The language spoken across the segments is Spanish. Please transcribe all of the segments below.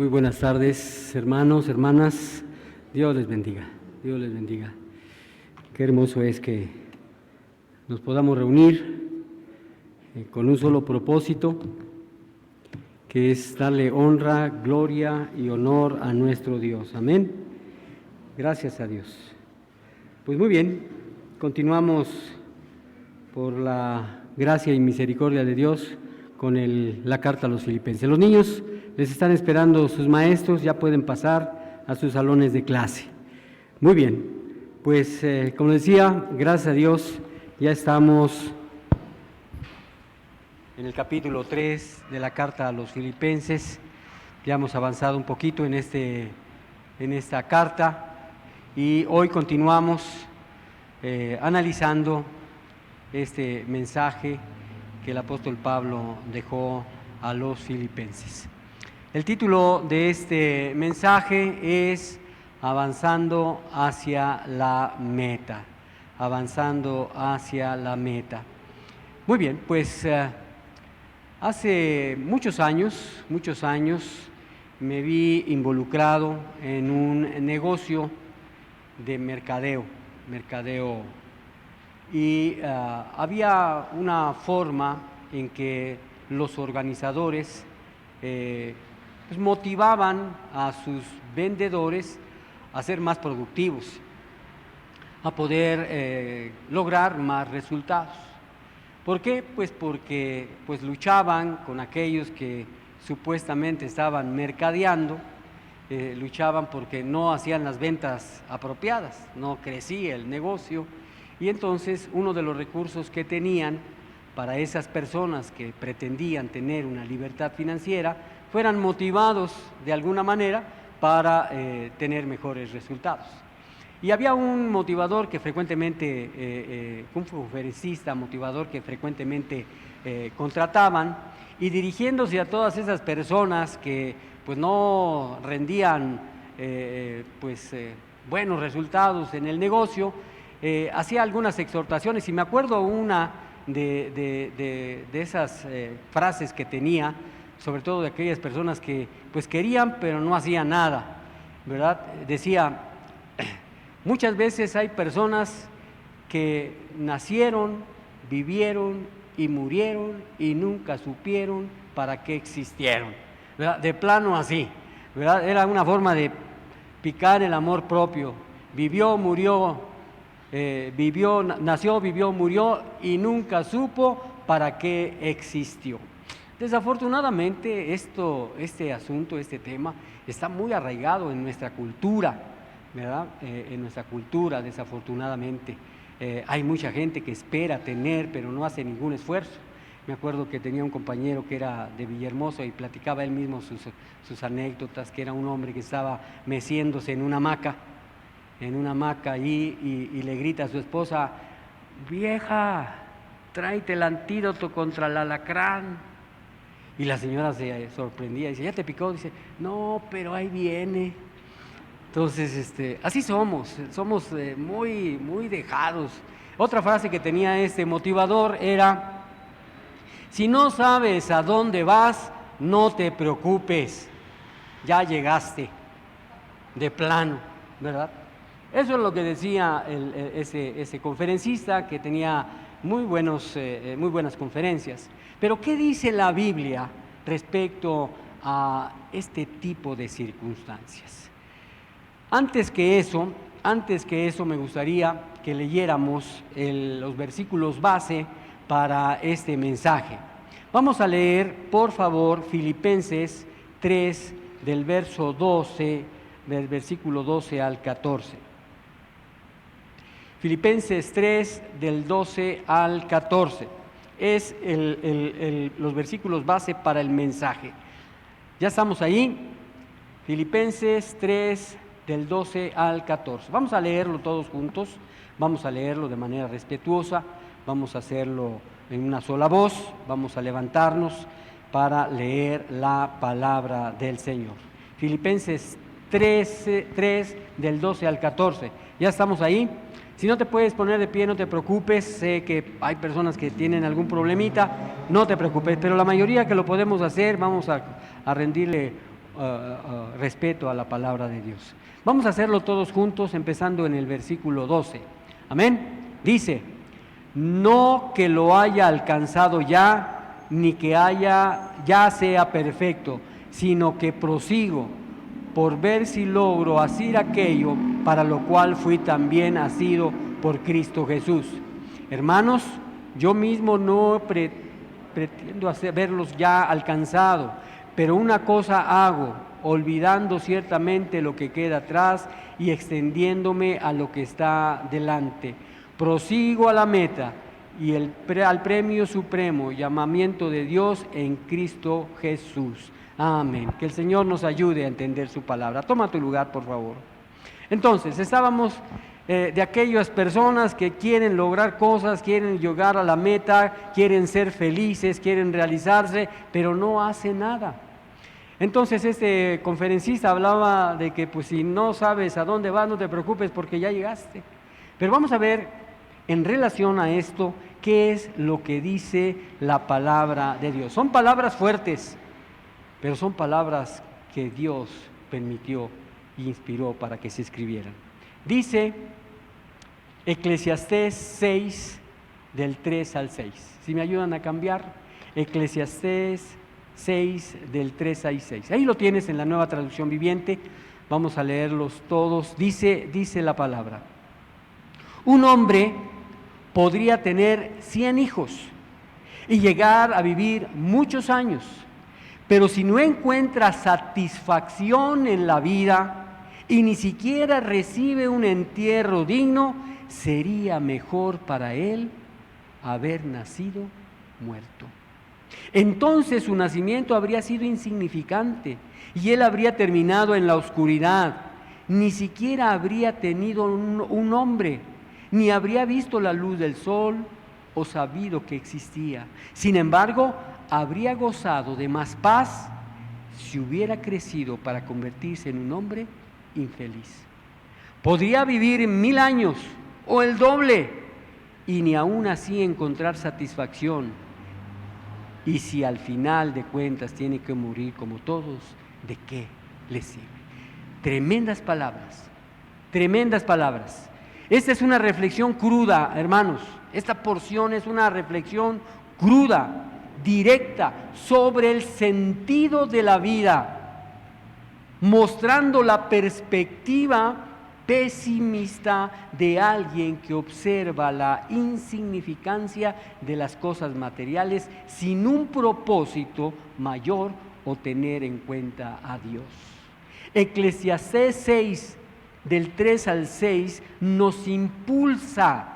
Muy buenas tardes, hermanos, hermanas. Dios les bendiga, Dios les bendiga. Qué hermoso es que nos podamos reunir con un solo propósito, que es darle honra, gloria y honor a nuestro Dios. Amén. Gracias a Dios. Pues muy bien, continuamos por la gracia y misericordia de Dios con la carta a los Filipenses. Los niños les están esperando sus maestros, ya pueden pasar a sus salones de clase. Muy bien, pues como decía, gracias a Dios ya estamos en el capítulo 3 de la carta a los Filipenses. Ya hemos avanzado un poquito en esta carta y hoy continuamos analizando este mensaje que el apóstol Pablo dejó a los Filipenses. El título de este mensaje es Avanzando hacia la meta. Avanzando hacia la meta. Muy bien, pues hace muchos años me vi involucrado en un negocio de mercadeo. Y había una forma en que los organizadores pues motivaban a sus vendedores a ser más productivos, a poder lograr más resultados. ¿Por qué? Pues porque luchaban con aquellos que supuestamente estaban mercadeando, luchaban porque no hacían las ventas apropiadas, no crecía el negocio. Y entonces uno de los recursos que tenían para esas personas que pretendían tener una libertad financiera, fueran motivados de alguna manera para tener mejores resultados. Y había un motivador que frecuentemente, un conferencista motivador que frecuentemente contrataban, y dirigiéndose a todas esas personas que pues no rendían buenos resultados en el negocio, hacía algunas exhortaciones, y me acuerdo una de esas frases que tenía, sobre todo de aquellas personas que pues querían pero no hacían nada, ¿verdad? Decía: muchas veces hay personas que nacieron, vivieron y murieron y nunca supieron para qué existieron, ¿verdad? De plano así, ¿verdad? Era una forma de picar el amor propio. Vivió, murió, nació, vivió, murió y nunca supo para qué existió. Desafortunadamente este asunto, este tema, está muy arraigado en nuestra cultura, ¿verdad? En nuestra cultura, desafortunadamente. Hay mucha gente que espera tener, pero no hace ningún esfuerzo. Me acuerdo que tenía un compañero que era de Villahermosa y platicaba él mismo sus anécdotas, que era un hombre que estaba meciéndose en una hamaca y le grita a su esposa: vieja, tráete el antídoto contra el alacrán. Y la señora se sorprendía, dice: ¿ya te picó? Dice: no, pero ahí viene. Entonces, así somos muy, muy dejados. Otra frase que tenía este motivador era: si no sabes a dónde vas, no te preocupes, ya llegaste, de plano, ¿verdad? Eso es lo que decía ese conferencista, que tenía muy buenas conferencias. Pero ¿qué dice la Biblia respecto a este tipo de circunstancias? Antes que eso me gustaría que leyéramos los versículos base para este mensaje. Vamos a leer, por favor, Filipenses 3, del versículo 12 al 14. Filipenses 3, del 12 al 14. Es los versículos base para el mensaje. ¿Ya estamos ahí? Filipenses 3, del 12 al 14. Vamos a leerlo todos juntos, vamos a leerlo de manera respetuosa, vamos a hacerlo en una sola voz, vamos a levantarnos para leer la palabra del Señor. Filipenses 3, del 12 al 14. ¿Ya estamos ahí? Si no te puedes poner de pie, no te preocupes. Sé que hay personas que tienen algún problemita, no te preocupes, pero la mayoría que lo podemos hacer, vamos a rendirle respeto a la palabra de Dios. Vamos a hacerlo todos juntos, empezando en el versículo 12. Amén. Dice: no que lo haya alcanzado ya, ni que ya sea perfecto, sino que prosigo por ver si logro hacer aquello para lo cual fui también asido por Cristo Jesús. Hermanos, yo mismo no pretendo haberlos ya alcanzado, pero una cosa hago, olvidando ciertamente lo que queda atrás y extendiéndome a lo que está delante. Prosigo a la meta y al premio supremo, llamamiento de Dios en Cristo Jesús. Amén. Que el Señor nos ayude a entender su palabra. Toma tu lugar, por favor. Entonces, estábamos de aquellas personas que quieren lograr cosas, quieren llegar a la meta, quieren ser felices, quieren realizarse, pero no hacen nada. Entonces este conferencista hablaba de que pues si no sabes a dónde vas, no te preocupes porque ya llegaste. Pero vamos a ver en relación a esto, qué es lo que dice la palabra de Dios. Son palabras fuertes, pero son palabras que Dios permitió e inspiró para que se escribieran. Dice Eclesiastés 6, del 3 al 6. Si me ayudan a cambiar, Eclesiastés 6, del 3 al 6. Ahí lo tienes en la Nueva Traducción Viviente. Vamos a leerlos todos. Dice la palabra: un hombre podría tener 100 hijos y llegar a vivir muchos años, pero si no encuentra satisfacción en la vida y ni siquiera recibe un entierro digno, sería mejor para él haber nacido muerto. Entonces su nacimiento habría sido insignificante y él habría terminado en la oscuridad. Ni siquiera habría tenido un nombre, ni habría visto la luz del sol o sabido que existía. Sin embargo, habría gozado de más paz si hubiera crecido para convertirse en un hombre infeliz. Podría vivir 1000 años o el doble y ni aún así encontrar satisfacción. Y si al final de cuentas tiene que morir como todos, ¿de qué le sirve? Tremendas palabras, tremendas palabras. Esta es una reflexión cruda, hermanos. Esta porción es una reflexión cruda, directa, sobre el sentido de la vida, mostrando la perspectiva pesimista de alguien que observa la insignificancia de las cosas materiales sin un propósito mayor o tener en cuenta a Dios. Eclesiastés 6, del 3 al 6, nos impulsa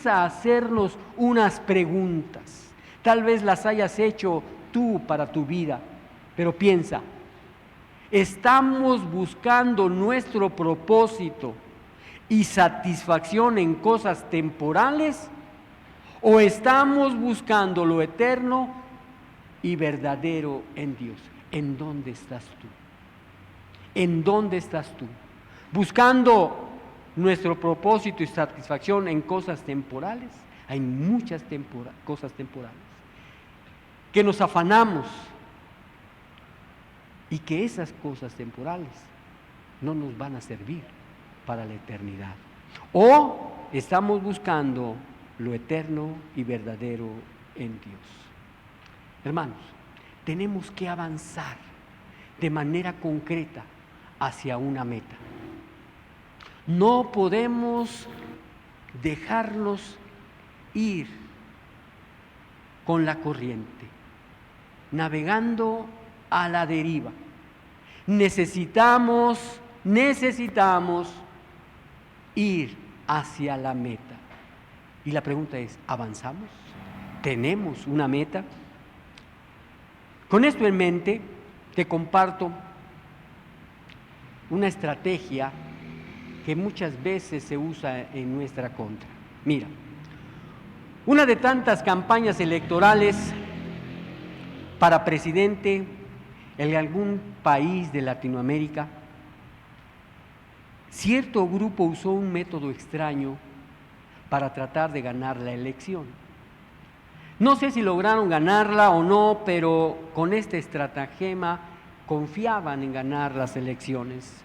a hacernos unas preguntas. Tal vez las hayas hecho tú para tu vida, pero piensa: ¿estamos buscando nuestro propósito y satisfacción en cosas temporales? ¿O estamos buscando lo eterno y verdadero en Dios? ¿En dónde estás tú? ¿En dónde estás tú? ¿Buscando nuestro propósito y satisfacción en cosas temporales? Hay muchas cosas temporales que nos afanamos, y que esas cosas temporales no nos van a servir para la eternidad. O estamos buscando lo eterno y verdadero en Dios. Hermanos, tenemos que avanzar de manera concreta hacia una meta. No podemos dejarnos ir con la corriente, navegando a la deriva. Necesitamos ir hacia la meta. Y la pregunta es: ¿avanzamos? ¿Tenemos una meta? Con esto en mente, te comparto una estrategia que muchas veces se usa en nuestra contra. Mira, una de tantas campañas electorales para presidente en algún país de Latinoamérica, cierto grupo usó un método extraño para tratar de ganar la elección. No sé si lograron ganarla o no, pero con este estratagema confiaban en ganar las elecciones.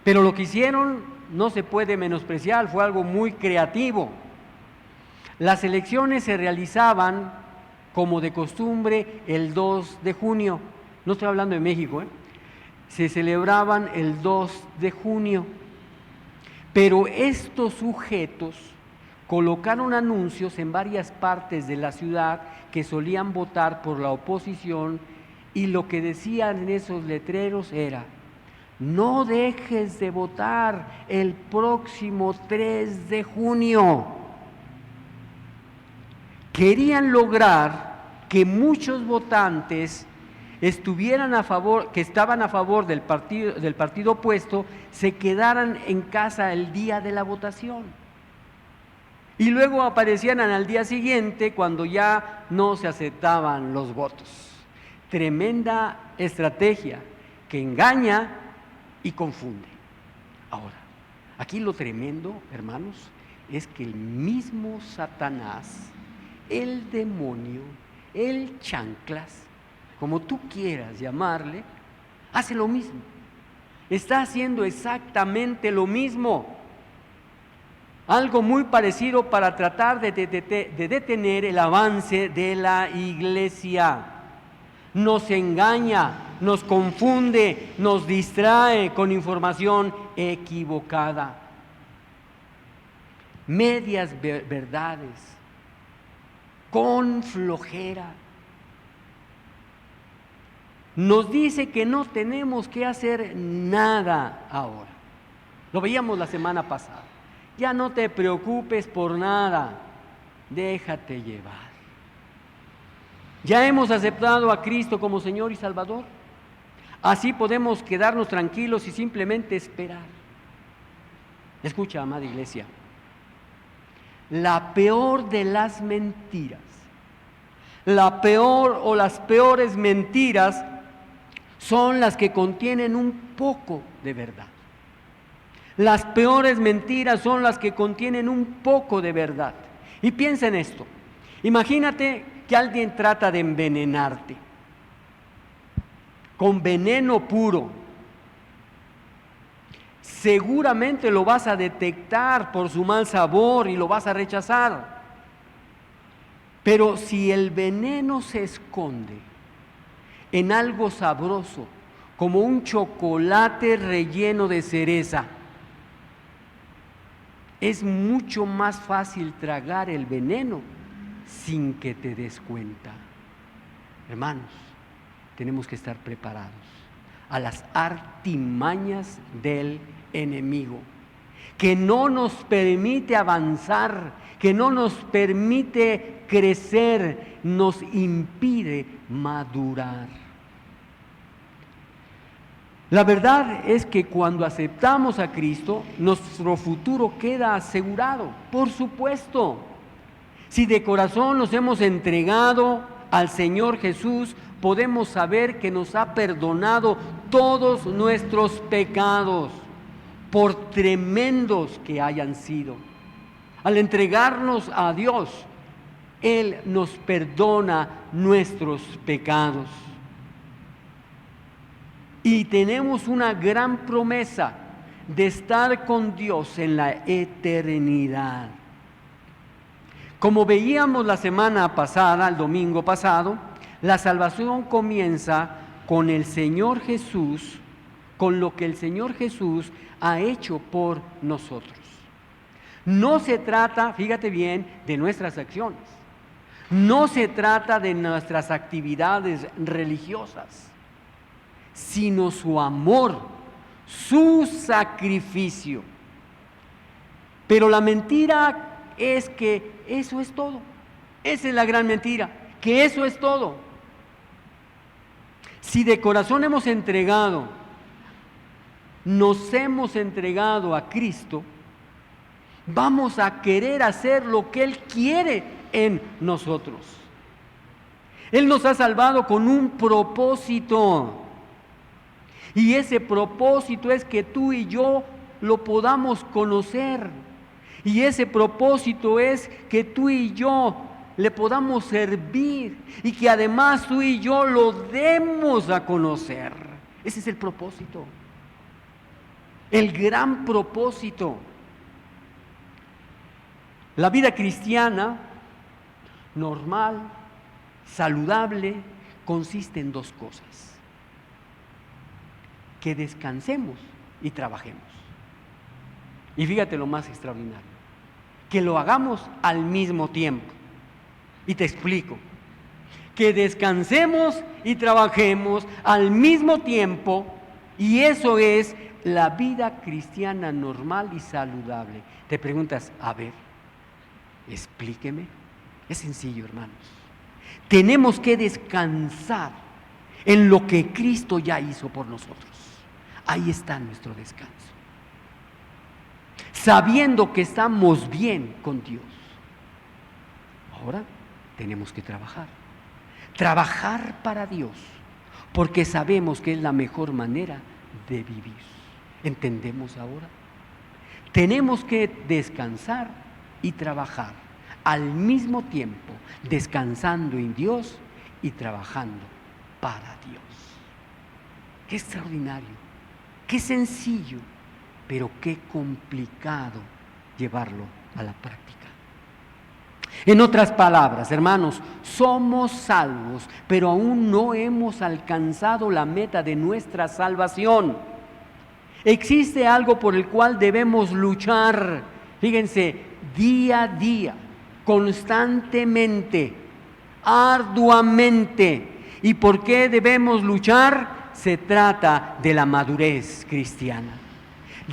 Pero lo que hicieron no se puede menospreciar, fue algo muy creativo. Las elecciones se realizaban, como de costumbre, el 2 de junio. No estoy hablando de México, se celebraban el 2 de junio. Pero estos sujetos colocaron anuncios en varias partes de la ciudad que solían votar por la oposición, y lo que decían en esos letreros era: no dejes de votar el próximo 3 de junio. Querían lograr que muchos votantes estuvieran a favor, que estaban a favor del partido opuesto, se quedaran en casa el día de la votación. Y luego aparecían al día siguiente cuando ya no se aceptaban los votos. Tremenda estrategia que engaña y confunde. Ahora, aquí lo tremendo, hermanos, es que el mismo Satanás, el demonio, el chanclas, como tú quieras llamarle, hace lo mismo. Está haciendo exactamente lo mismo. Algo muy parecido para tratar de detener el avance de la iglesia. Nos engaña, nos confunde, nos distrae con información equivocada. Medias verdades, con flojera. Nos dice que no tenemos que hacer nada ahora. Lo veíamos la semana pasada. Ya no te preocupes por nada, déjate llevar. Ya hemos aceptado a Cristo como Señor y Salvador. Así podemos quedarnos tranquilos y simplemente esperar. Escucha, amada iglesia, la peor de las mentiras, la peor o las peores mentiras son las que contienen un poco de verdad. Las peores mentiras son las que contienen un poco de verdad. Y piensa en esto. Imagínate que alguien trata de envenenarte con veneno puro. Seguramente lo vas a detectar por su mal sabor y lo vas a rechazar. Pero si el veneno se esconde en algo sabroso, como un chocolate relleno de cereza, es mucho más fácil tragar el veneno sin que te des cuenta. Hermanos, tenemos que estar preparados a las artimañas del enemigo, que no nos permite avanzar, que no nos permite crecer, nos impide madurar. La verdad es que cuando aceptamos a Cristo, nuestro futuro queda asegurado, por supuesto. Si de corazón nos hemos entregado al Señor Jesús, podemos saber que nos ha perdonado todos nuestros pecados, por tremendos que hayan sido. Al entregarnos a Dios, Él nos perdona nuestros pecados. Y tenemos una gran promesa de estar con Dios en la eternidad. Como veíamos la semana pasada, el domingo pasado, la salvación comienza con el Señor Jesús, con lo que el Señor Jesús ha hecho por nosotros. No se trata, fíjate bien, de nuestras acciones. No se trata de nuestras actividades religiosas, sino su amor, su sacrificio. Pero la mentira es que eso es todo. Esa es la gran mentira, que eso es todo. Si de corazón nos hemos entregado a Cristo, vamos a querer hacer lo que Él quiere en nosotros. Él nos ha salvado con un propósito. Y ese propósito es que tú y yo lo podamos conocer. Y ese propósito es que tú y yo le podamos servir y que además tú y yo lo demos a conocer. Ese es el propósito, el gran propósito. La vida cristiana normal, saludable, consiste en dos cosas: que descansemos y trabajemos. Y fíjate lo más extraordinario, que lo hagamos al mismo tiempo. Y te explico: que descansemos y trabajemos al mismo tiempo, y eso es la vida cristiana normal y saludable. Te preguntas, a ver, explíqueme. Es sencillo, hermanos. Tenemos que descansar en lo que Cristo ya hizo por nosotros. Ahí está nuestro descanso. Sabiendo que estamos bien con Dios. Ahora tenemos que trabajar. Trabajar para Dios, porque sabemos que es la mejor manera de vivir. ¿Entendemos ahora? Tenemos que descansar y trabajar al mismo tiempo, descansando en Dios y trabajando para Dios. Qué extraordinario, qué sencillo, pero qué complicado llevarlo a la práctica. En otras palabras, hermanos, somos salvos, pero aún no hemos alcanzado la meta de nuestra salvación. Existe algo por el cual debemos luchar, fíjense, día a día, constantemente, arduamente. ¿Y por qué debemos luchar? Se trata de la madurez cristiana,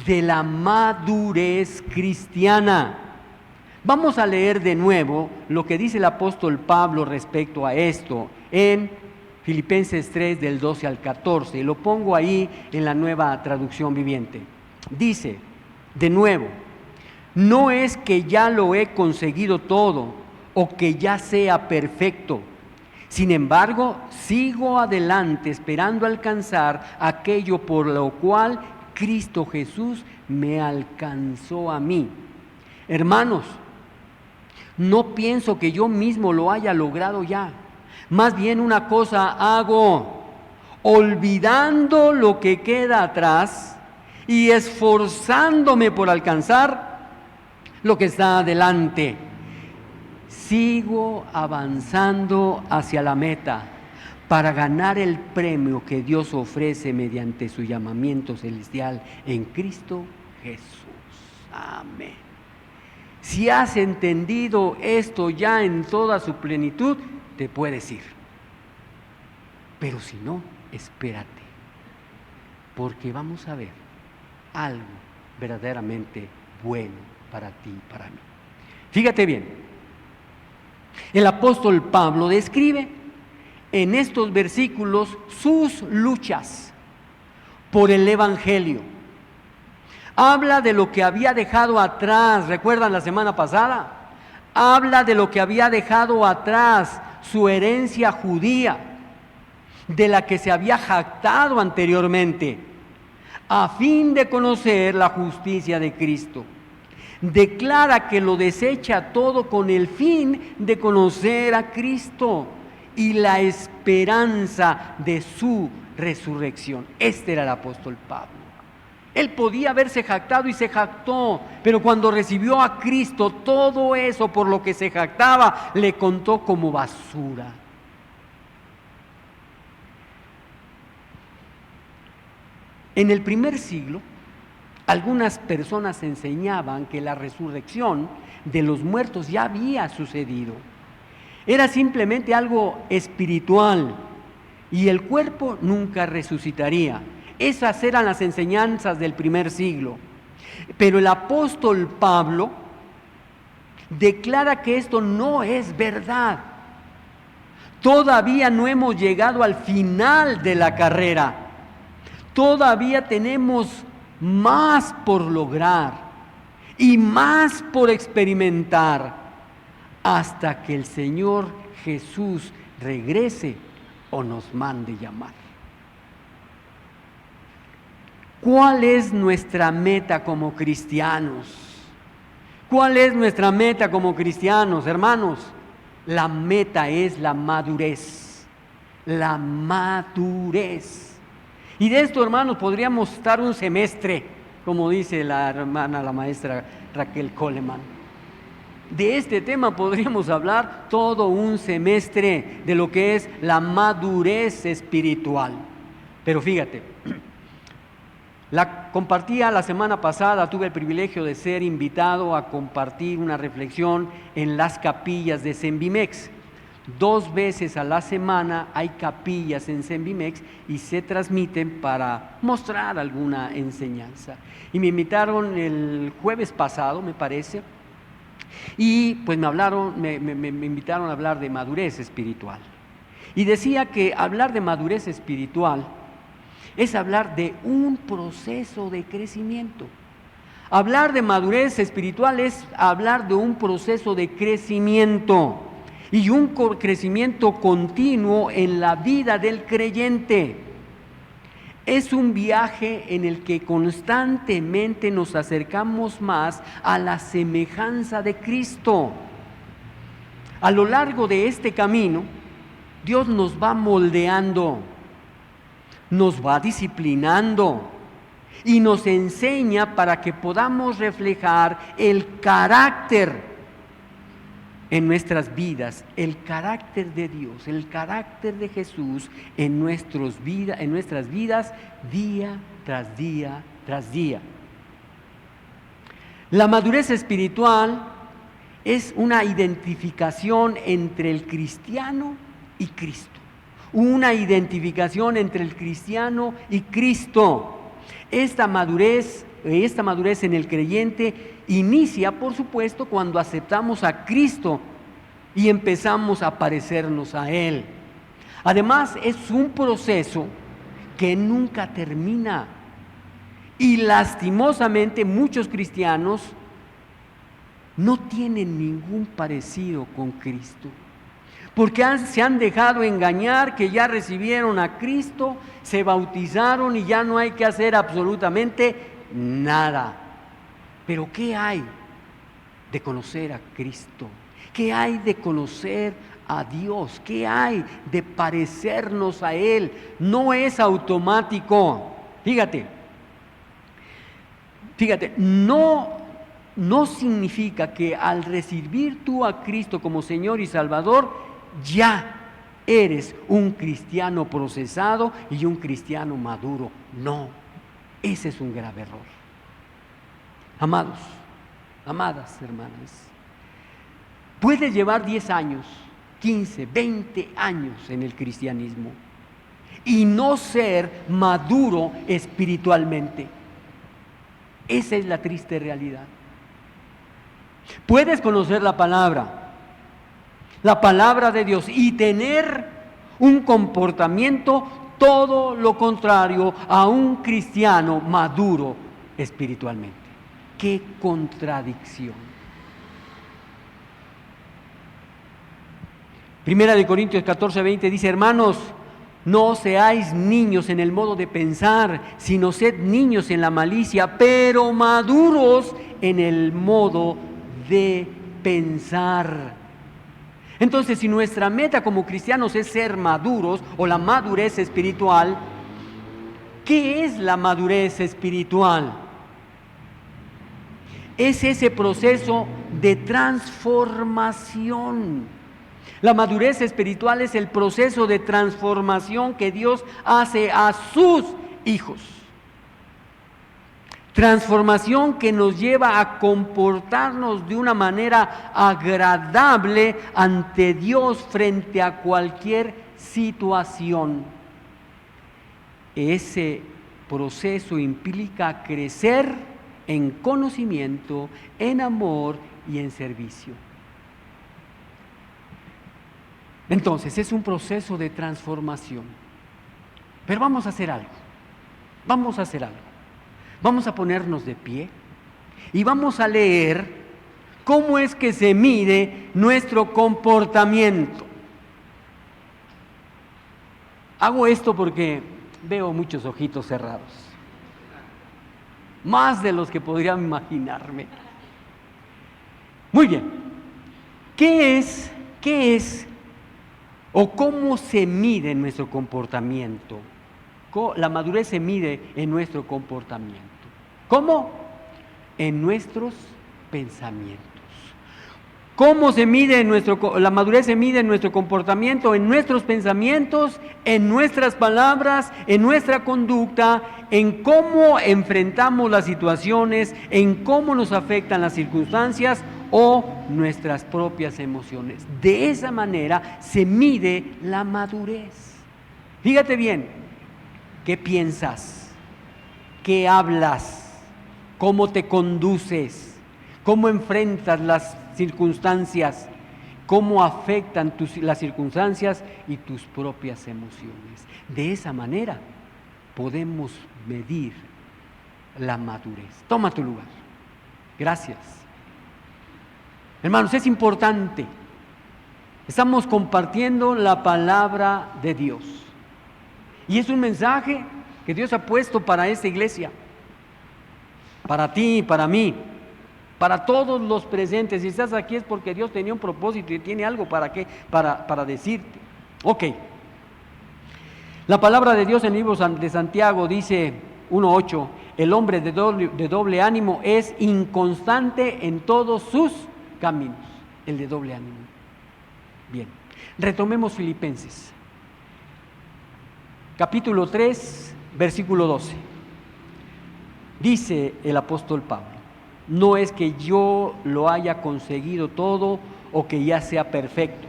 de la madurez cristiana. Vamos a leer de nuevo lo que dice el apóstol Pablo respecto a esto en Filipenses 3 del 12 al 14. Lo pongo ahí en la Nueva Traducción Viviente. Dice, de nuevo, no es que ya lo he conseguido todo o que ya sea perfecto. Sin embargo, sigo adelante esperando alcanzar aquello por lo cual Cristo Jesús me alcanzó a mí. Hermanos, no pienso que yo mismo lo haya logrado ya. Más bien una cosa hago, olvidando lo que queda atrás y esforzándome por alcanzar lo que está adelante. Sigo avanzando hacia la meta para ganar el premio que Dios ofrece mediante su llamamiento celestial en Cristo Jesús. Amén. Si has entendido esto ya en toda su plenitud, te puedes ir. Pero si no, espérate, porque vamos a ver algo verdaderamente bueno para ti y para mí. Fíjate bien, el apóstol Pablo describe en estos versículos sus luchas por el Evangelio. Habla de lo que había dejado atrás, ¿recuerdan la semana pasada? Habla de lo que había dejado atrás, su herencia judía, de la que se había jactado anteriormente, a fin de conocer la justicia de Cristo. Declara que lo desecha todo con el fin de conocer a Cristo y la esperanza de su resurrección. Este era el apóstol Pablo. Él podía haberse jactado y se jactó, pero cuando recibió a Cristo, todo eso por lo que se jactaba le contó como basura. En el primer siglo, algunas personas enseñaban que la resurrección de los muertos ya había sucedido. Era simplemente algo espiritual y el cuerpo nunca resucitaría. Esas eran las enseñanzas del primer siglo. Pero el apóstol Pablo declara que esto no es verdad. Todavía no hemos llegado al final de la carrera. Todavía tenemos más por lograr y más por experimentar hasta que el Señor Jesús regrese o nos mande llamar. ¿Cuál es nuestra meta como cristianos? ¿Cuál es nuestra meta como cristianos, hermanos? La meta es la madurez. La madurez. Y de esto, hermanos, podríamos estar un semestre, como dice la hermana, la maestra Raquel Coleman. De este tema podríamos hablar todo un semestre de lo que es la madurez espiritual. Pero fíjate, compartía la semana pasada, tuve el privilegio de ser invitado a compartir una reflexión en las capillas de Sembimex. 2 veces a la semana hay capillas en Sembimex y se transmiten para mostrar alguna enseñanza. Y me invitaron el jueves pasado, me parece, y pues me invitaron a hablar de madurez espiritual. Y decía que hablar de madurez espiritual es hablar de un proceso de crecimiento. Hablar de madurez espiritual es hablar de un proceso de crecimiento y un crecimiento continuo en la vida del creyente. Es un viaje en el que constantemente nos acercamos más a la semejanza de Cristo. A lo largo de este camino, Dios nos va moldeando, nos va disciplinando y nos enseña para que podamos reflejar el carácter en nuestras vidas, el carácter de Dios, el carácter de Jesús en nuestras vidas día tras día tras día. La madurez espiritual es una identificación entre el cristiano y Cristo. Una identificación entre el cristiano y Cristo. Esta madurez en el creyente inicia, por supuesto, cuando aceptamos a Cristo y empezamos a parecernos a Él. Además, es un proceso que nunca termina. Y lastimosamente muchos cristianos no tienen ningún parecido con Cristo. Porque se han dejado engañar que ya recibieron a Cristo, se bautizaron y ya no hay que hacer absolutamente nada. Pero ¿qué hay de conocer a Cristo? ¿Qué hay de conocer a Dios? ¿Qué hay de parecernos a Él? No es automático. Fíjate, no significa que al recibir tú a Cristo como Señor y Salvador, ya eres un cristiano procesado y un cristiano maduro. No, ese es un grave error. Amados, amadas hermanas, puedes llevar 10 años, 15, 20 años en el cristianismo y no ser maduro espiritualmente. Esa es la triste realidad. Puedes conocer la palabra de Dios y tener un comportamiento todo lo contrario a un cristiano maduro espiritualmente. ¡Qué contradicción! Primera de Corintios 14:20 dice: hermanos, no seáis niños en el modo de pensar, sino sed niños en la malicia, pero maduros en el modo de pensar. Entonces, si nuestra meta como cristianos es ser maduros o la madurez espiritual, ¿qué es la madurez espiritual? Es ese proceso de transformación. La madurez espiritual es el proceso de transformación que Dios hace a sus hijos. Transformación que nos lleva a comportarnos de una manera agradable ante Dios frente a cualquier situación. Ese proceso implica crecer en conocimiento, en amor y en servicio. Entonces, es un proceso de transformación. Pero vamos a hacer algo. Vamos a ponernos de pie y vamos a leer cómo es que se mide nuestro comportamiento. Hago esto porque veo muchos ojitos cerrados, más de los que podría imaginarme. Muy bien, ¿qué ¿Qué es o cómo se mide nuestro comportamiento? La madurez se mide en nuestro comportamiento. ¿Cómo? En nuestros pensamientos. ¿Cómo se mide la madurez se mide en nuestro comportamiento? En nuestros pensamientos, en nuestras palabras, en nuestra conducta, en cómo enfrentamos las situaciones, en cómo nos afectan las circunstancias o nuestras propias emociones. De esa manera se mide la madurez. Fíjate bien, ¿qué piensas? ¿Qué hablas? ¿Cómo te conduces? ¿Cómo enfrentas las circunstancias? ¿Cómo afectan las circunstancias y tus propias emociones? De esa manera podemos medir la madurez. Toma tu lugar. Gracias. Hermanos, es importante. Estamos compartiendo la palabra de Dios. Y es un mensaje que Dios ha puesto para esta iglesia. Para ti y para mí. Para todos los presentes. Si estás aquí es porque Dios tenía un propósito y tiene algo para decirte. Ok. La palabra de Dios en el libro de Santiago dice 1:8, el hombre de doble ánimo es inconstante en todos sus caminos. El de doble ánimo. Bien. Retomemos Filipenses. Capítulo 3, versículo 12. Dice el apóstol Pablo: no es que yo lo haya conseguido todo o que ya sea perfecto.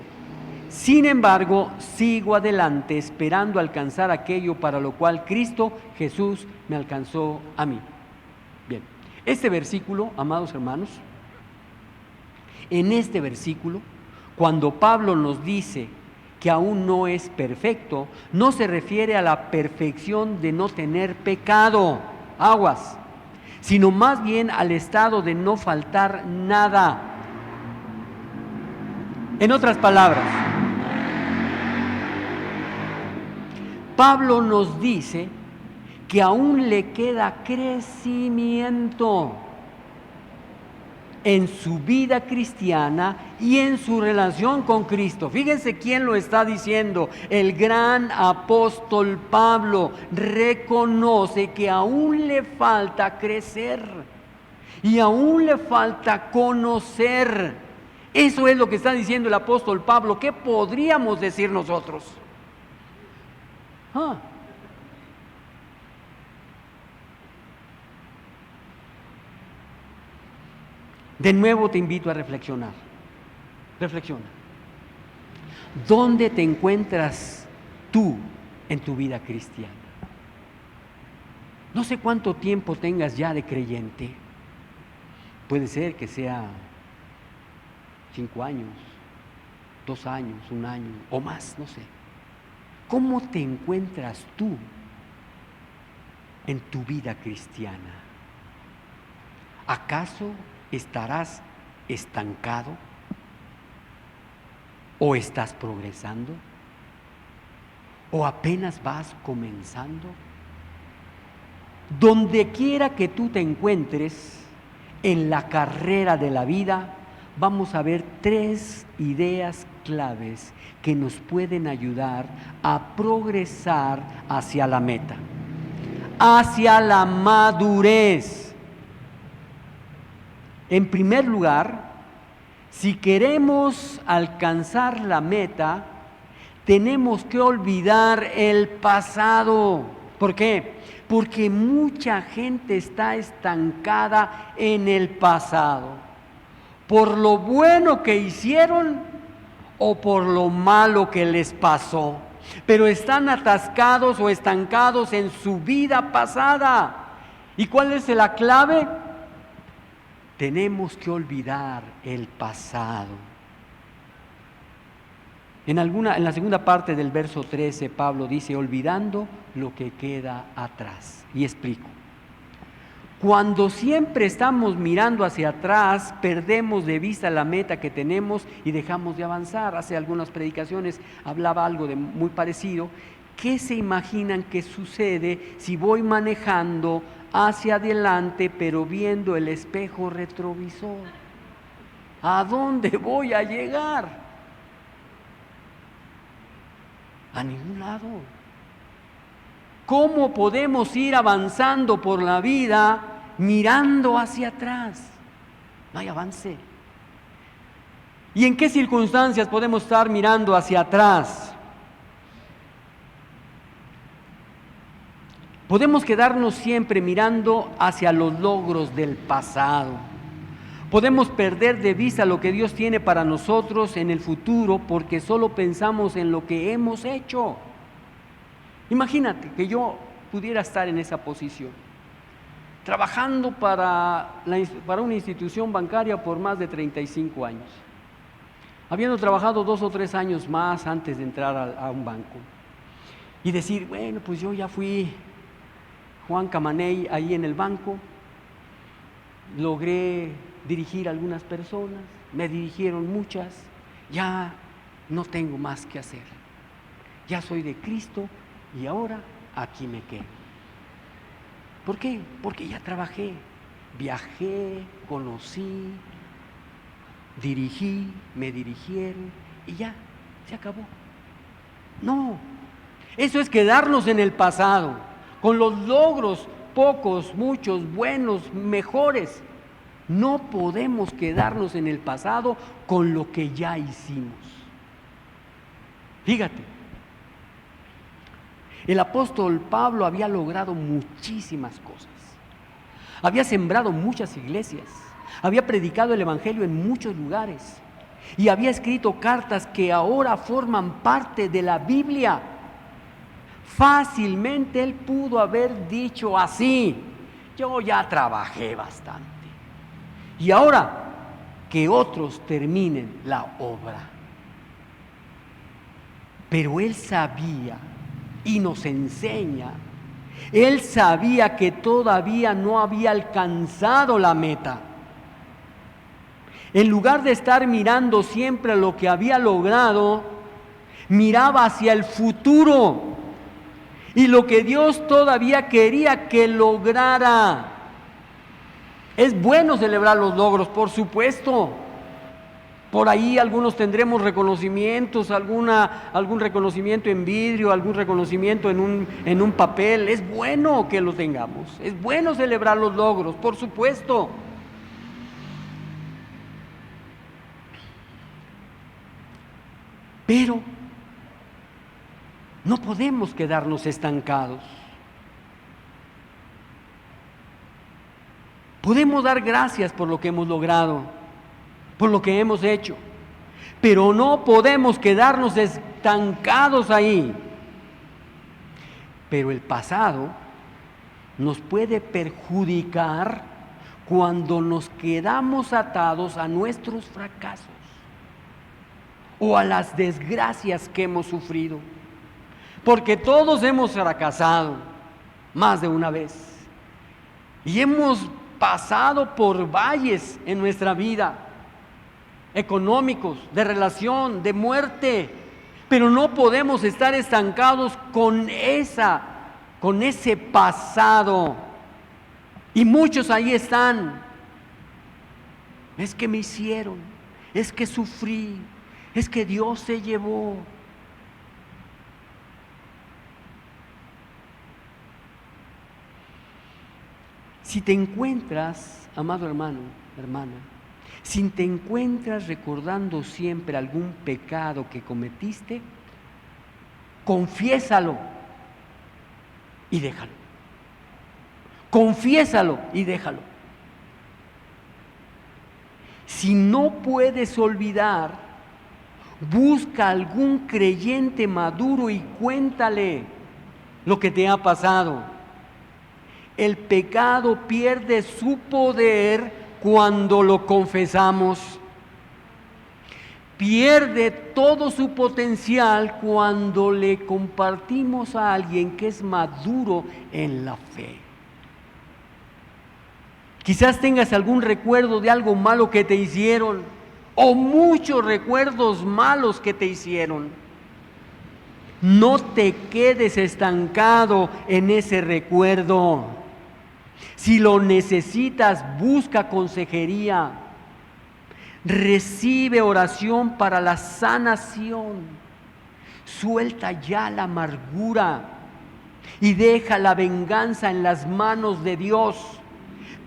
Sin embargo, sigo adelante esperando alcanzar aquello para lo cual Cristo Jesús me alcanzó a mí. Bien, este versículo, amados hermanos, en este versículo, cuando Pablo nos dice que aún no es perfecto, no se refiere a la perfección de no tener pecado, aguas, sino más bien al estado de no faltar nada. En otras palabras, Pablo nos dice que aún le queda crecimiento en su vida cristiana y en su relación con Cristo. Fíjense quién lo está diciendo. El gran apóstol Pablo reconoce que aún le falta crecer y aún le falta conocer. Eso es lo que está diciendo el apóstol Pablo. ¿Qué podríamos decir nosotros? De nuevo te invito a reflexionar. Reflexiona. ¿Dónde te encuentras tú en tu vida cristiana? No sé cuánto tiempo tengas ya de creyente. Puede ser que sea 5 años, 2 años, 1 año o más, no sé. ¿Cómo te encuentras tú en tu vida cristiana? ¿Acaso estarás estancado? ¿O estás progresando? ¿O apenas vas comenzando? Donde quiera que tú te encuentres en la carrera de la vida, vamos a ver 3 ideas claves que nos pueden ayudar a progresar hacia la meta, hacia la madurez. En primer lugar, si queremos alcanzar la meta, tenemos que olvidar el pasado. ¿Por qué? Porque mucha gente está estancada en el pasado, por lo bueno que hicieron o por lo malo que les pasó, pero están atascados o estancados en su vida pasada. ¿Y cuál es la clave? Tenemos que olvidar el pasado. En la segunda parte del verso 13, Pablo dice, olvidando lo que queda atrás. Y explico. Cuando siempre estamos mirando hacia atrás, perdemos de vista la meta que tenemos y dejamos de avanzar. Hace algunas predicaciones hablaba algo de muy parecido. ¿Qué se imaginan que sucede si voy manejando hacia adelante, pero viendo el espejo retrovisor? ¿A dónde voy a llegar? A ningún lado. ¿Cómo podemos ir avanzando por la vida mirando hacia atrás? No hay avance. ¿Y en qué circunstancias podemos estar mirando hacia atrás? Podemos quedarnos siempre mirando hacia los logros del pasado. Podemos perder de vista lo que Dios tiene para nosotros en el futuro porque solo pensamos en lo que hemos hecho. Imagínate que yo pudiera estar en esa posición, trabajando para una institución bancaria por más de 35 años, habiendo trabajado 2 o 3 años más antes de entrar a un banco, y decir, bueno, pues yo ya fui Juan Camaney ahí en el banco, logré dirigir a algunas personas, me dirigieron muchas, ya no tengo más que hacer, ya soy de Cristo y ahora aquí me quedo. ¿Por qué? Porque ya trabajé, viajé, conocí, dirigí, me dirigieron y ya, se acabó. No, eso es quedarnos en el pasado, con los logros, pocos, muchos, buenos, mejores. No podemos quedarnos en el pasado con lo que ya hicimos. Fíjate, el apóstol Pablo había logrado muchísimas cosas. Había sembrado muchas iglesias, había predicado el evangelio en muchos lugares y había escrito cartas que ahora forman parte de la Biblia. Fácilmente él pudo haber dicho así: yo ya trabajé bastante y ahora que otros terminen la obra. Pero él sabía y nos enseña, él sabía que todavía no había alcanzado la meta. En lugar de estar mirando siempre a lo que había logrado, miraba hacia el futuro y lo que Dios todavía quería que lograra. Es bueno celebrar los logros, por supuesto. Por ahí algunos tendremos reconocimientos, algún reconocimiento en vidrio, algún reconocimiento en un papel. Es bueno que lo tengamos, es bueno celebrar los logros, por supuesto. Pero no podemos quedarnos estancados. Podemos dar gracias por lo que hemos logrado, por lo que hemos hecho, pero no podemos quedarnos estancados ahí. Pero el pasado nos puede perjudicar cuando nos quedamos atados a nuestros fracasos o a las desgracias que hemos sufrido, porque todos hemos fracasado más de una vez y hemos pasado por valles en nuestra vida, económicos, de relación, de muerte, pero no podemos estar estancados con ese pasado. Y muchos ahí están. Es que me hicieron, es que sufrí, es que Dios se llevó. Si te encuentras, amado hermano, hermana, si te encuentras recordando siempre algún pecado que cometiste, confiésalo y déjalo. Confiésalo y déjalo. Si no puedes olvidar, busca algún creyente maduro y cuéntale lo que te ha pasado. El pecado pierde su poder cuando lo confesamos. Pierde todo su potencial cuando le compartimos a alguien que es maduro en la fe. Quizás tengas algún recuerdo de algo malo que te hicieron, o muchos recuerdos malos que te hicieron. No te quedes estancado en ese recuerdo. Si lo necesitas, busca consejería. Recibe oración para la sanación. Suelta ya la amargura y deja la venganza en las manos de Dios.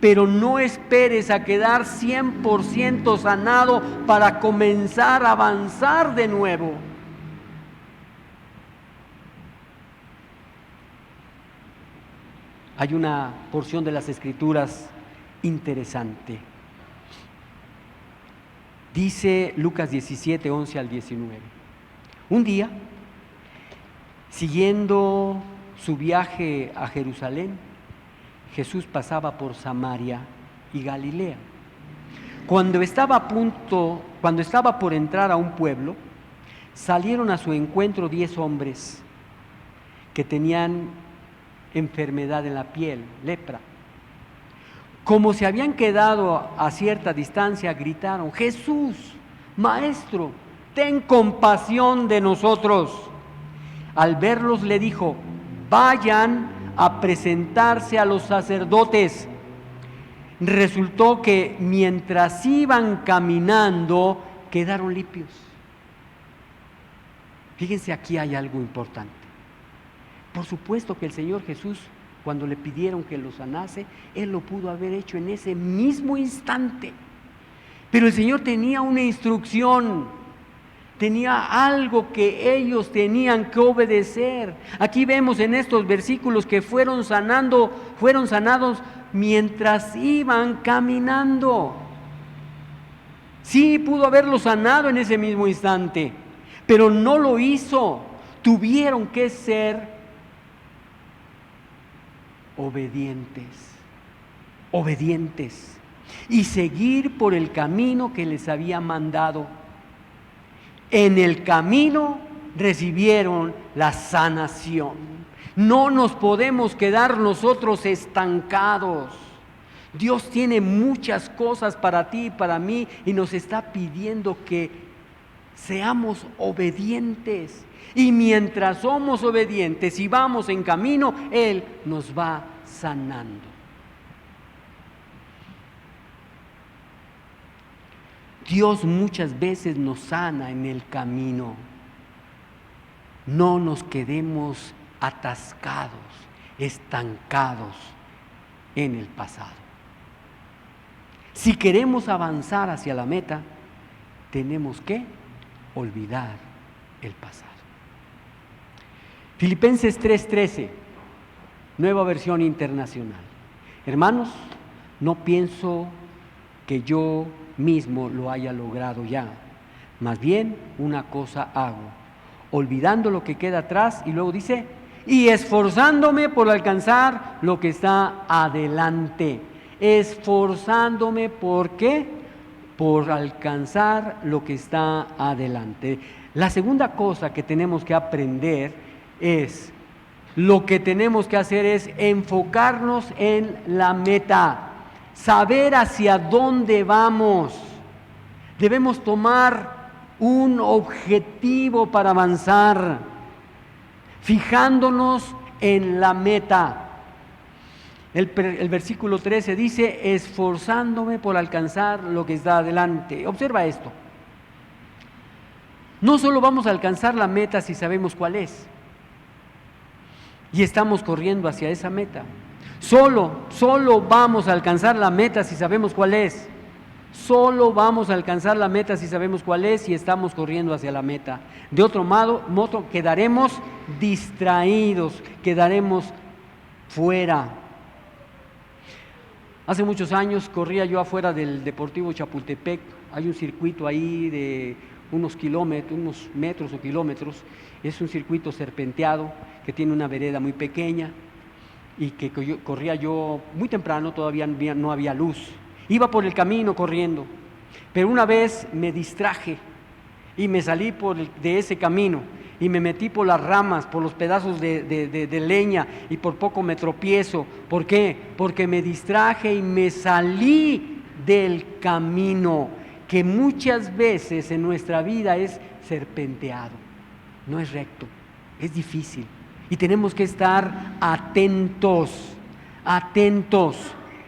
Pero no esperes a quedar 100% sanado para comenzar a avanzar de nuevo. Hay una porción de las Escrituras interesante. Dice Lucas 17, 11 al 19. Un día, siguiendo su viaje a Jerusalén, Jesús pasaba por Samaria y Galilea. Cuando estaba por entrar a un pueblo, salieron a su encuentro 10 hombres que tenían enfermedad en la piel, lepra. Como se habían quedado a cierta distancia, gritaron: Jesús, Maestro, ten compasión de nosotros. Al verlos le dijo: vayan a presentarse a los sacerdotes. Resultó que mientras iban caminando, quedaron limpios. Fíjense, aquí hay algo importante. Por supuesto que el Señor Jesús, cuando le pidieron que lo sanase, Él lo pudo haber hecho en ese mismo instante. Pero el Señor tenía una instrucción, tenía algo que ellos tenían que obedecer. Aquí vemos en estos versículos que fueron sanados mientras iban caminando. Sí, pudo haberlo sanado en ese mismo instante, pero no lo hizo. Tuvieron que ser obedientes y seguir por el camino que les había mandado. En el camino recibieron la sanación. No nos podemos quedar nosotros estancados. Dios tiene muchas cosas para ti y para mí y nos está pidiendo que seamos obedientes. Y mientras somos obedientes y vamos en camino, Él nos va sanando. Dios muchas veces nos sana en el camino. No nos quedemos atascados, estancados en el pasado. Si queremos avanzar hacia la meta, tenemos que olvidar el pasado. Filipenses 3:13, Nueva Versión Internacional. Hermanos, no pienso que yo mismo lo haya logrado ya, más bien una cosa hago, olvidando lo que queda atrás, y luego dice, y esforzándome por alcanzar lo que está adelante. Esforzándome, ¿por qué? Por alcanzar lo que está adelante. La segunda cosa que tenemos que aprender lo que tenemos que hacer es enfocarnos en la meta, saber hacia dónde vamos. Debemos tomar un objetivo para avanzar, fijándonos en la meta. El versículo 13 dice, esforzándome por alcanzar lo que está adelante. Observa esto. No solo vamos a alcanzar la meta si sabemos cuál es y estamos corriendo hacia esa meta. Solo vamos a alcanzar la meta si sabemos cuál es. Solo vamos a alcanzar la meta si sabemos cuál es y estamos corriendo hacia la meta. De otro modo, quedaremos distraídos, quedaremos fuera. Hace muchos años corría yo afuera del Deportivo Chapultepec. Hay un circuito ahí de unos metros o kilómetros. Es un circuito serpenteado que tiene una vereda muy pequeña y que corría yo muy temprano, todavía no había luz. Iba por el camino corriendo, pero una vez me distraje y me salí de ese camino y me metí por las ramas, por los pedazos de leña y por poco me tropiezo. ¿Por qué? Porque me distraje y me salí del camino, que muchas veces en nuestra vida es serpenteado, no es recto, es difícil y tenemos que estar atentos.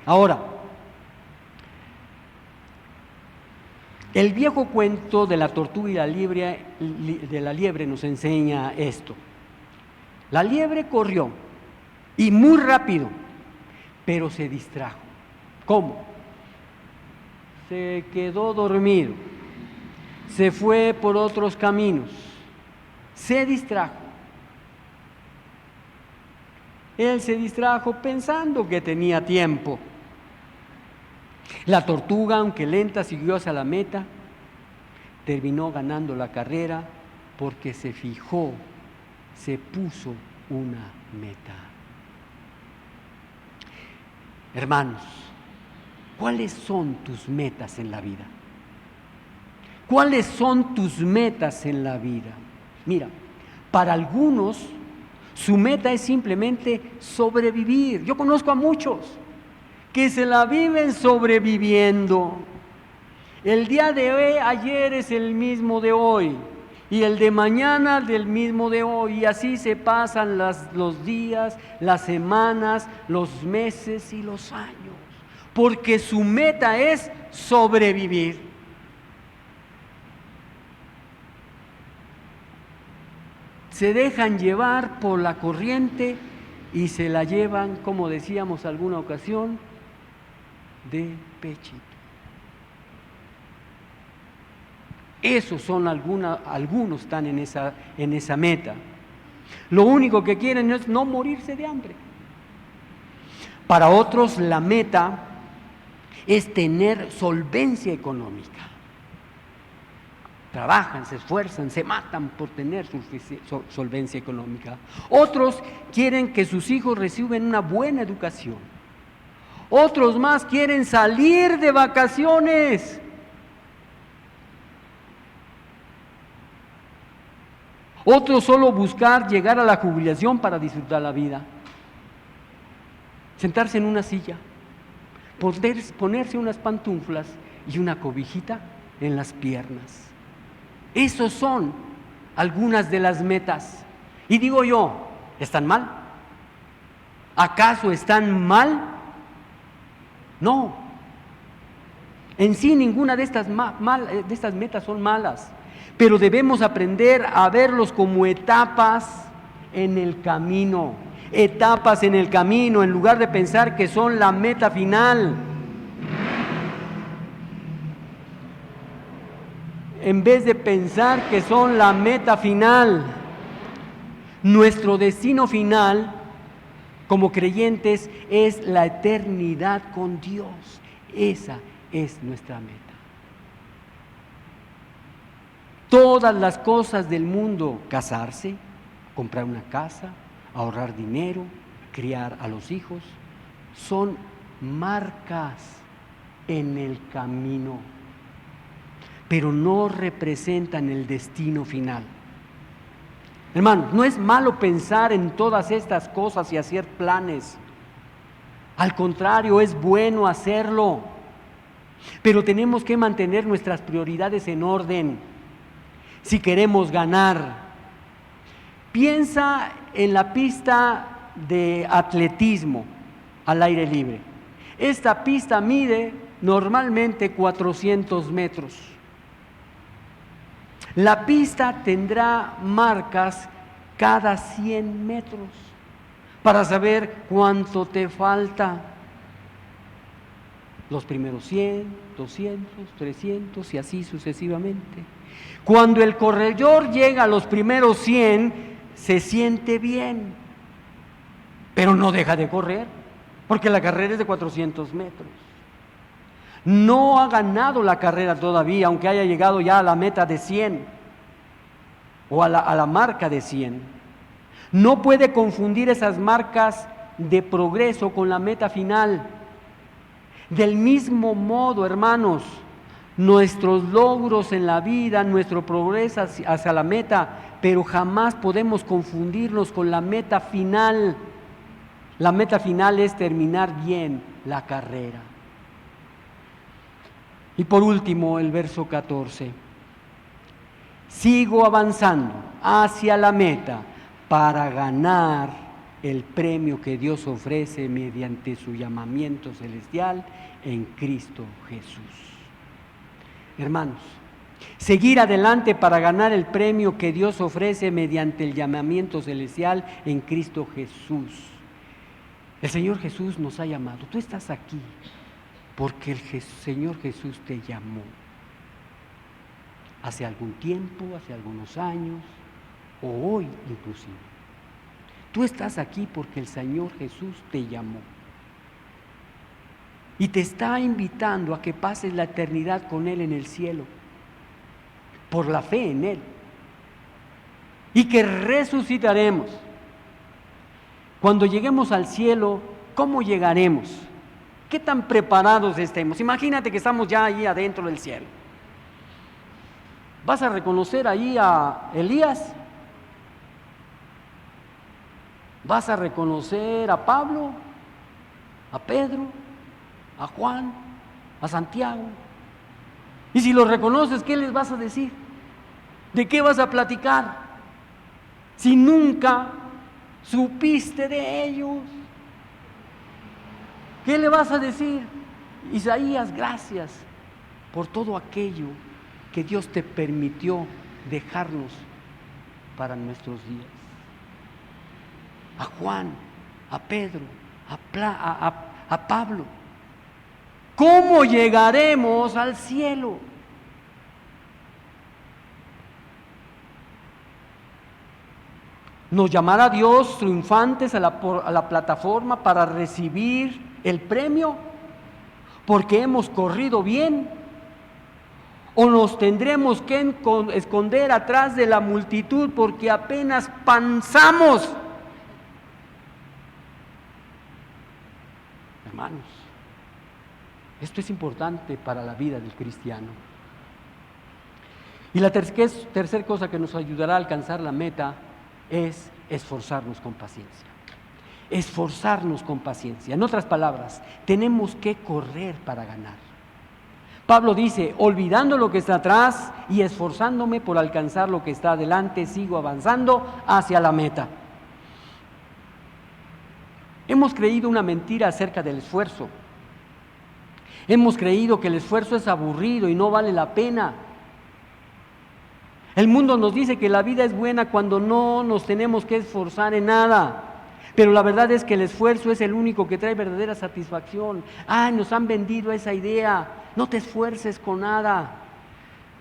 Ahora, El viejo cuento de la tortuga y de la liebre nos enseña esto. La liebre corrió y muy rápido, pero se distrajo. ¿Cómo? Se quedó dormido, se fue por otros caminos, se distrajo. Él se distrajo pensando que tenía tiempo. La tortuga, aunque lenta, siguió hacia la meta, terminó ganando la carrera porque se fijó, se puso una meta. Hermanos, ¿cuáles son tus metas en la vida? ¿Cuáles son tus metas en la vida? Mira, para algunos su meta es simplemente sobrevivir. Yo conozco a muchos que se la viven sobreviviendo. El día de ayer es el mismo de hoy y el de mañana del mismo de hoy, y así se pasan los días, las semanas, los meses y los años, porque su meta es sobrevivir. Se dejan llevar por la corriente y se la llevan, como decíamos alguna ocasión, de pechito. Esos son algunos están en esa meta. Lo único que quieren es no morirse de hambre. Para otros la meta es tener solvencia económica. Trabajan, se esfuerzan, se matan por tener solvencia económica. Otros quieren que sus hijos reciban una buena educación. Otros más quieren salir de vacaciones. Otros solo buscar llegar a la jubilación para disfrutar la vida. Sentarse en una silla, ponerse unas pantuflas y una cobijita en las piernas. Esos son algunas de las metas. Y digo yo, ¿están mal? ¿Acaso están mal? No. En sí ninguna de estas metas son malas, pero debemos aprender a verlos como etapas en el camino. Etapas en el camino, en lugar de pensar que son la meta final. En vez de pensar que son la meta final, nuestro destino final como creyentes es la eternidad con Dios. Esa es nuestra meta. Todas las cosas del mundo, casarse, comprar una casa, ahorrar dinero, criar a los hijos, son marcas en el camino, pero no representan el destino final. Hermanos, no es malo pensar en todas estas cosas y hacer planes. Al contrario, es bueno hacerlo. Pero tenemos que mantener nuestras prioridades en orden si queremos ganar. Piensa en la pista de atletismo al aire libre. Esta pista mide normalmente 400 metros. La pista tendrá marcas cada 100 metros para saber cuánto te falta. Los primeros 100, 200, 300 y así sucesivamente. Cuando el corredor llega a los primeros 100, se siente bien, pero no deja de correr, porque la carrera es de 400 metros. No ha ganado la carrera todavía, aunque haya llegado ya a la meta de 100 o a la marca de 100. No puede confundir esas marcas de progreso con la meta final. Del mismo modo, hermanos, nuestros logros en la vida, nuestro progreso hacia la meta, pero jamás podemos confundirnos con la meta final. La meta final es terminar bien la carrera. Y por último, el verso 14. Sigo avanzando hacia la meta para ganar el premio que Dios ofrece mediante su llamamiento celestial en Cristo Jesús. Hermanos, seguir adelante para ganar el premio que Dios ofrece mediante el llamamiento celestial en Cristo Jesús. El Señor Jesús nos ha llamado. Tú estás aquí porque el Señor Jesús te llamó. Hace algún tiempo, hace algunos años, o hoy inclusive. Tú estás aquí porque el Señor Jesús te llamó. Y te está invitando a que pases la eternidad con Él en el cielo, por la fe en Él. Y que resucitaremos. Cuando lleguemos al cielo, ¿cómo llegaremos? ¿Qué tan preparados estemos? Imagínate que estamos ya ahí adentro del cielo. ¿Vas a reconocer ahí a Elías? ¿Vas a reconocer a Pablo, a Pedro, a Juan, a Santiago? Y si los reconoces, ¿qué les vas a decir? ¿De qué vas a platicar? Si nunca supiste de ellos, ¿qué le vas a decir? Isaías, gracias por todo aquello que Dios te permitió dejarnos para nuestros días. A Juan, a Pedro, a Pablo. ¿Cómo llegaremos al cielo? ¿Nos llamará Dios triunfantes a la plataforma para recibir el premio? ¿Porque hemos corrido bien? ¿O nos tendremos que esconder atrás de la multitud porque apenas panzamos? Hermanos, esto es importante para la vida del cristiano. Y la tercera cosa que nos ayudará a alcanzar la meta es esforzarnos con paciencia. Esforzarnos con paciencia. En otras palabras, tenemos que correr para ganar. Pablo dice, olvidando lo que está atrás y esforzándome por alcanzar lo que está adelante, sigo avanzando hacia la meta. Hemos creído una mentira acerca del esfuerzo. Hemos creído que el esfuerzo es aburrido y no vale la pena. El mundo nos dice que la vida es buena cuando no nos tenemos que esforzar en nada. Pero la verdad es que el esfuerzo es el único que trae verdadera satisfacción. Nos han vendido esa idea. No te esfuerces con nada.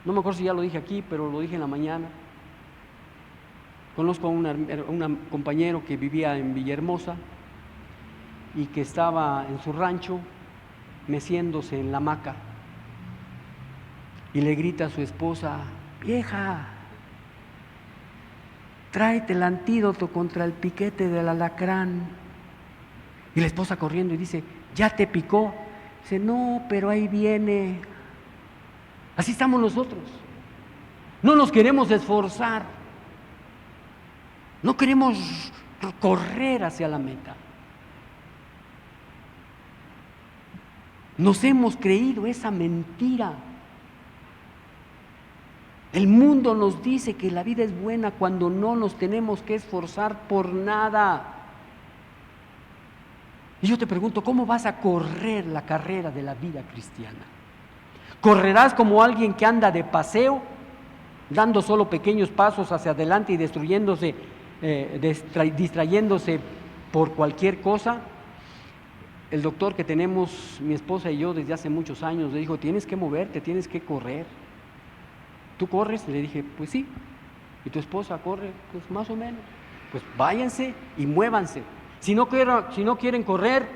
No me acuerdo si ya lo dije aquí, pero lo dije en la mañana. Conozco a un compañero que vivía en Villahermosa y que estaba en su rancho meciéndose en la hamaca y le grita a su esposa: vieja, tráete el antídoto contra el piquete del alacrán. Y la esposa corriendo y dice: ¿ya te picó? Dice: no, pero ahí viene. Así estamos nosotros. No nos queremos esforzar. No queremos correr hacia la meta. Nos hemos creído esa mentira. El mundo nos dice que la vida es buena cuando no nos tenemos que esforzar por nada. Y yo te pregunto, ¿cómo vas a correr la carrera de la vida cristiana? ¿Correrás como alguien que anda de paseo, dando solo pequeños pasos hacia adelante y distrayéndose por cualquier cosa? El doctor que tenemos, mi esposa y yo, desde hace muchos años, le dijo: tienes que moverte, tienes que correr. ¿Tú corres? Le dije: pues sí. ¿Y tu esposa corre? Pues más o menos. Pues váyanse y muévanse. Si no quieren correr,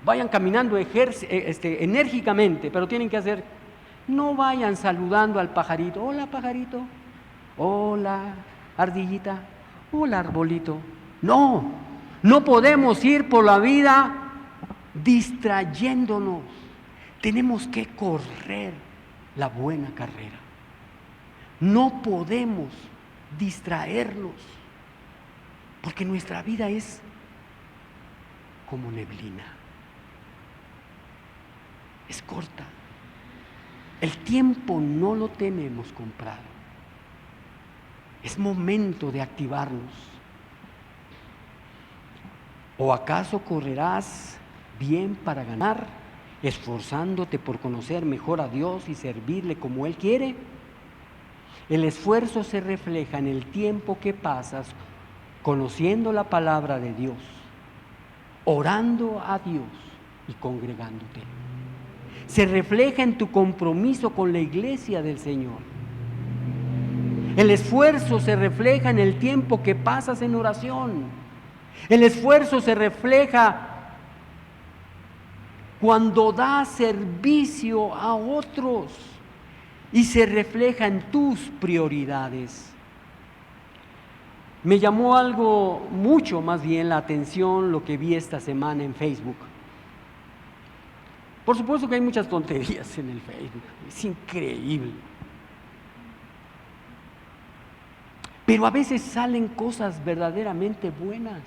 vayan caminando enérgicamente, pero tienen que hacer. No vayan saludando al pajarito: hola pajarito, hola ardillita, hola arbolito. No podemos ir por la vida distrayéndonos. Tenemos que correr la buena carrera. No podemos distraernos, porque nuestra vida es como neblina. Es corta. El tiempo no lo tenemos comprado. Es momento de activarnos. ¿O acaso correrás bien para ganar esforzándote por conocer mejor a Dios y servirle como Él quiere. El esfuerzo se refleja en el tiempo que pasas conociendo la palabra de Dios, orando a Dios y congregándote. Se refleja en tu compromiso con la iglesia del Señor. El esfuerzo se refleja en el tiempo que pasas en oración. El esfuerzo se refleja cuando das servicio a otros y se refleja en tus prioridades. Me llamó algo mucho más bien la atención lo que vi esta semana en Facebook. Por supuesto que hay muchas tonterías en el Facebook, es increíble. Pero a veces salen cosas verdaderamente buenas.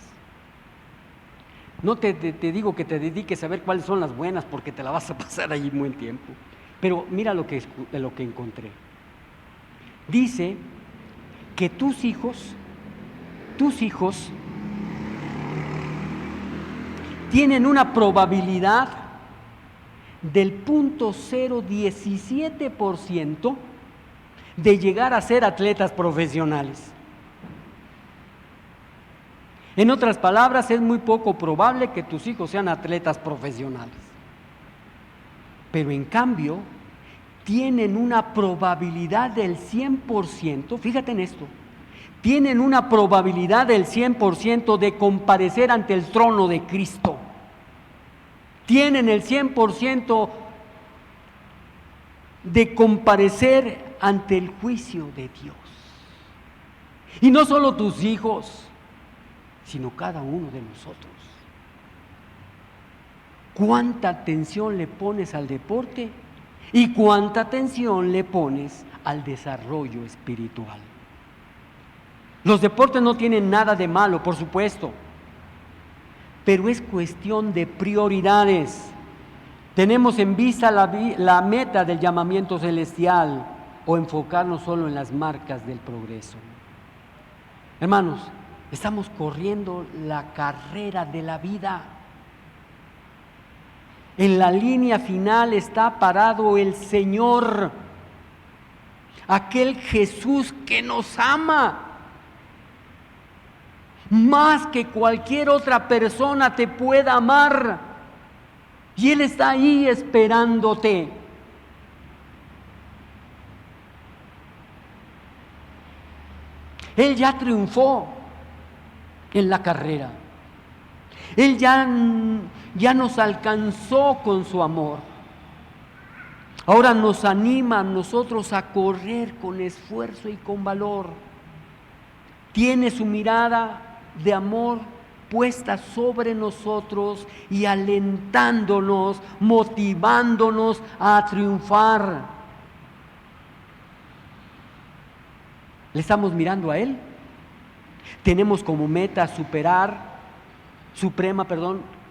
No te digo que te dediques a ver cuáles son las buenas porque te la vas a pasar allí un buen tiempo. Pero mira lo que encontré. Dice que tus hijos tienen una probabilidad del 0.017% de llegar a ser atletas profesionales. En otras palabras, es muy poco probable que tus hijos sean atletas profesionales. Pero en cambio, tienen una probabilidad del 100%, fíjate en esto, tienen una probabilidad del 100% de comparecer ante el trono de Cristo. Tienen el 100% de comparecer ante el juicio de Dios. Y no solo tus hijos, sino cada uno de nosotros. ¿Cuánta atención le pones al deporte? ¿Y cuánta atención le pones al desarrollo espiritual? Los deportes no tienen nada de malo, por supuesto, pero es cuestión de prioridades. ¿Tenemos en vista la meta del llamamiento celestial o enfocarnos solo en las marcas del progreso? Hermanos, estamos corriendo la carrera de la vida. En la línea final está parado el Señor, aquel Jesús que nos ama. Más que cualquier otra persona te pueda amar. Y Él está ahí esperándote. Él ya triunfó en la carrera. Él ya nos alcanzó con su amor. Ahora nos anima a nosotros a correr con esfuerzo y con valor. Tiene su mirada de amor puesta sobre nosotros y alentándonos, motivándonos a triunfar. ¿Le estamos mirando a Él? Tenemos como meta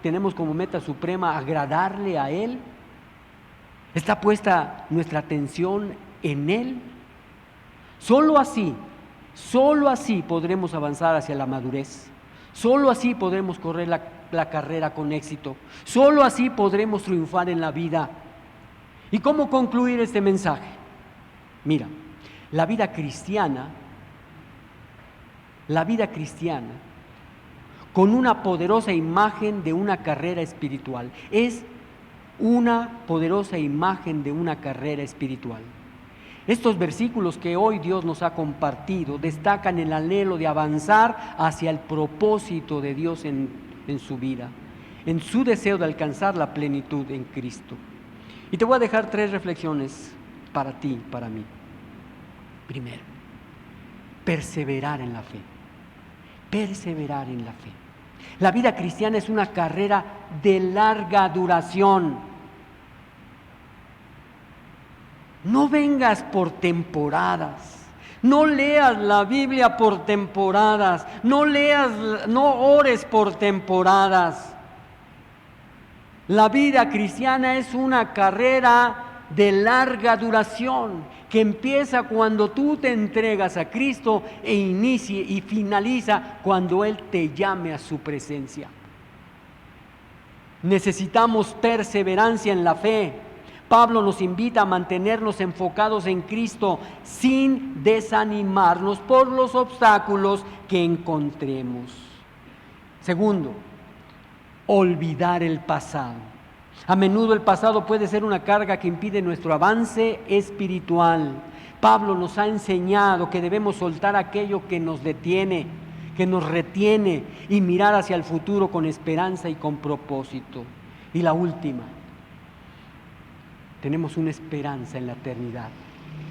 tenemos como meta suprema agradarle a Él. ¿Está puesta nuestra atención en Él? Solo así podremos avanzar hacia la madurez. Solo así podremos correr la carrera con éxito. Solo así podremos triunfar en la vida. ¿Y cómo concluir este mensaje? Mira, la vida cristiana, con una poderosa imagen de una carrera espiritual, es una poderosa imagen de una carrera espiritual. Estos versículos que hoy Dios nos ha compartido destacan el anhelo de avanzar hacia el propósito de Dios en su vida, en su deseo de alcanzar la plenitud en Cristo. Y te voy a dejar 3 reflexiones para ti, para mí. Primero, perseverar en la fe. Perseverar en la fe. La vida cristiana es una carrera de larga duración. No vengas por temporadas, no leas la Biblia por temporadas, no ores por temporadas. La vida cristiana es una carrera de larga duración que empieza cuando tú te entregas a Cristo e inicie y finaliza cuando Él te llame a su presencia. Necesitamos perseverancia en la fe. Pablo nos invita a mantenernos enfocados en Cristo sin desanimarnos por los obstáculos que encontremos. Segundo, olvidar el pasado. A menudo el pasado puede ser una carga que impide nuestro avance espiritual. Pablo nos ha enseñado que debemos soltar aquello que nos detiene, que nos retiene, y mirar hacia el futuro con esperanza y con propósito. Y la última, tenemos una esperanza en la eternidad,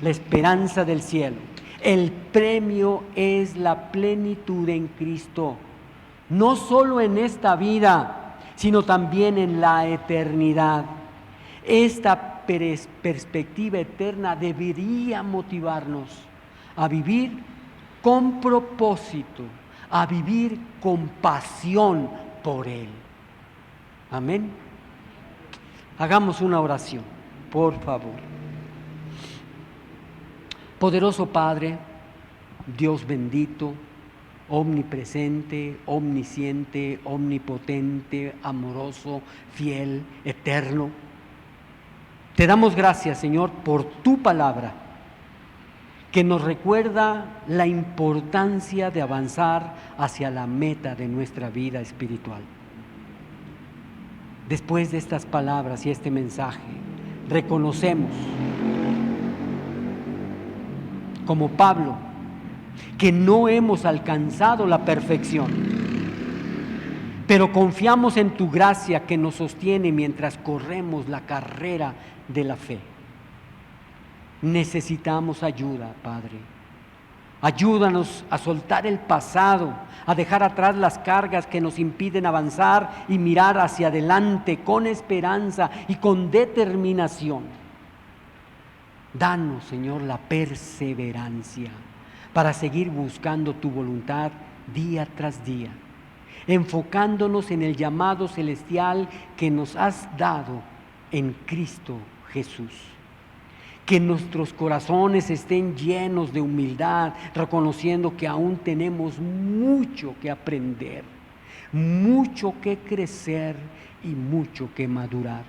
la esperanza del cielo. El premio es la plenitud en Cristo, no solo en esta vida, sino también en la eternidad. Esta perspectiva eterna debería motivarnos a vivir con propósito, a vivir con pasión por Él. Amén. Hagamos una oración, por favor. Poderoso Padre, Dios bendito, omnipresente, omnisciente, omnipotente, amoroso, fiel, eterno. Te damos gracias, Señor, por tu palabra, que nos recuerda la importancia de avanzar hacia la meta de nuestra vida espiritual. Después de estas palabras y este mensaje, reconocemos, como Pablo, que no hemos alcanzado la perfección, pero confiamos en tu gracia que nos sostiene mientras corremos la carrera de la fe. Necesitamos ayuda, Padre. Ayúdanos a soltar el pasado, a dejar atrás las cargas que nos impiden avanzar y mirar hacia adelante con esperanza y con determinación. Danos, Señor, la perseverancia para seguir buscando tu voluntad día tras día, enfocándonos en el llamado celestial que nos has dado en Cristo Jesús. Que nuestros corazones estén llenos de humildad, reconociendo que aún tenemos mucho que aprender, mucho que crecer y mucho que madurar.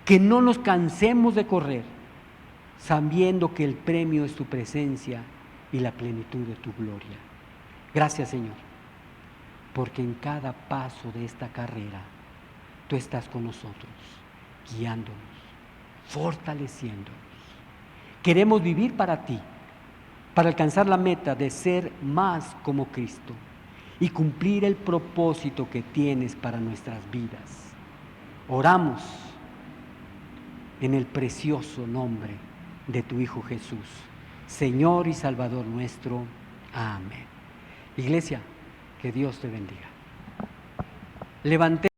Que no nos cansemos de correr, sabiendo que el premio es tu presencia y la plenitud de tu gloria. Gracias, Señor, porque en cada paso de esta carrera tú estás con nosotros, guiándonos, fortaleciéndonos. Queremos vivir para ti, para alcanzar la meta de ser más como Cristo y cumplir el propósito que tienes para nuestras vidas. Oramos en el precioso nombre de tu Hijo Jesús, Señor y Salvador nuestro. Amén. Iglesia, que Dios te bendiga. Levantemos